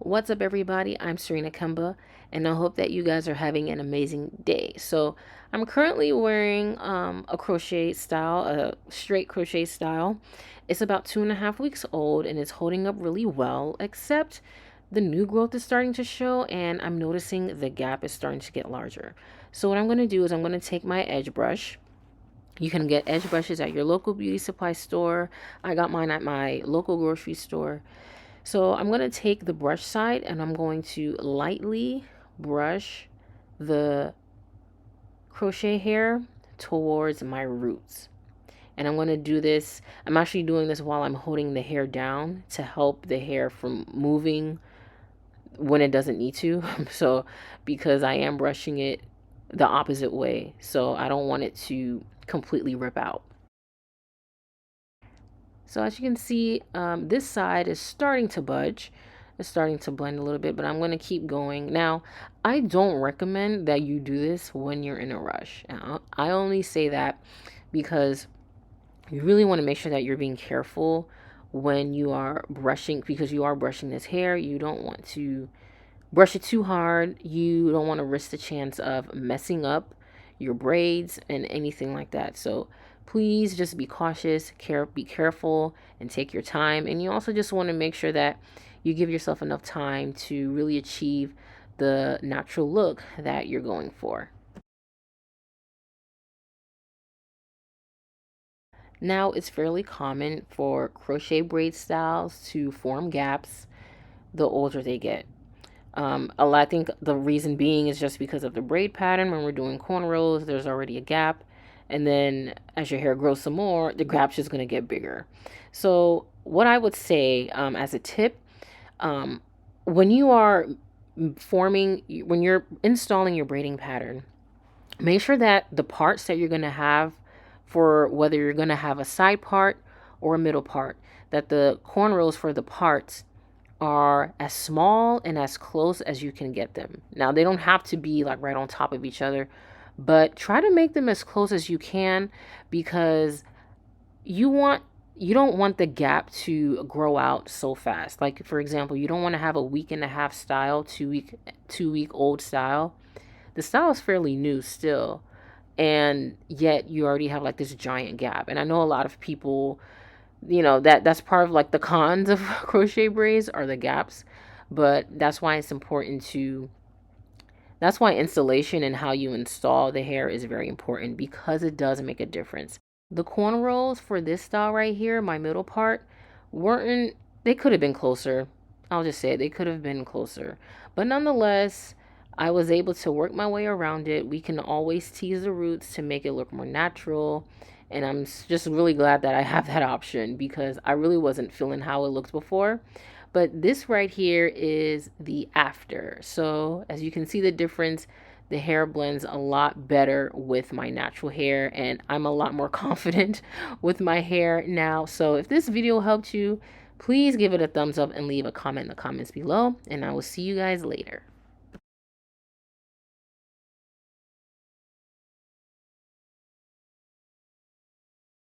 What's up, everybody? I'm Serena Kemba, and I hope that you guys are having an amazing day. So I'm currently wearing a crochet style, a straight crochet style. It's about 2.5 weeks old, and it's holding up really well, except the new growth is starting to show, and I'm noticing the gap is starting to get larger. So what I'm going to do is I'm going to take my edge brush. You can get edge brushes at your local beauty supply store. I got mine at my local grocery store. So I'm going to take the brush side and I'm going to lightly brush the crochet hair towards my roots. And I'm going to do this. I'm actually doing this while I'm holding the hair down to help the hair from moving when it doesn't need to. So because I am brushing it the opposite way, so I don't want it to completely rip out. So as you can see, this side is starting to budge. It's starting to blend a little bit, but I'm going to keep going. Now, I don't recommend that you do this when you're in a rush. I only say that because you really want to make sure that you're being careful when you are brushing, because you are brushing this hair. You don't want to brush it too hard. You don't want to risk the chance of messing up your braids and anything like that. So please just be cautious, be careful, and take your time. And you also just want to make sure that you give yourself enough time to really achieve the natural look that you're going for. Now, it's fairly common for crochet braid styles to form gaps the older they get. I think the reason being is just because of the braid pattern. When we're doing cornrows, there's already a gap. And then as your hair grows some more, the gap's just going to get bigger. So what I would say as a tip, when you are when you're installing your braiding pattern, make sure that the parts that you're going to have, for whether you're going to have a side part or a middle part, that the cornrows for the parts are as small and as close as you can get them. Now, they don't have to be like right on top of each other, but try to make them as close as you can, because you don't want the gap to grow out so fast. Like, for example, you don't want to have a week and a half style, 2 week old style. The style is fairly new still, and yet you already have like this giant gap. And I know a lot of people, that's part of like the cons of crochet braids are the gaps, but that's why installation and how you install the hair is very important, because it does make a difference. The cornrows for this style right here, my middle part, they could have been closer. I'll just say it, they could have been closer, but nonetheless, I was able to work my way around it. We can always tease the roots to make it look more natural. And I'm just really glad that I have that option, because I really wasn't feeling how it looked before. But this right here is the after. So as you can see the difference, the hair blends a lot better with my natural hair, and I'm a lot more confident with my hair now. So if this video helped you, please give it a thumbs up and leave a comment in the comments below, and I will see you guys later.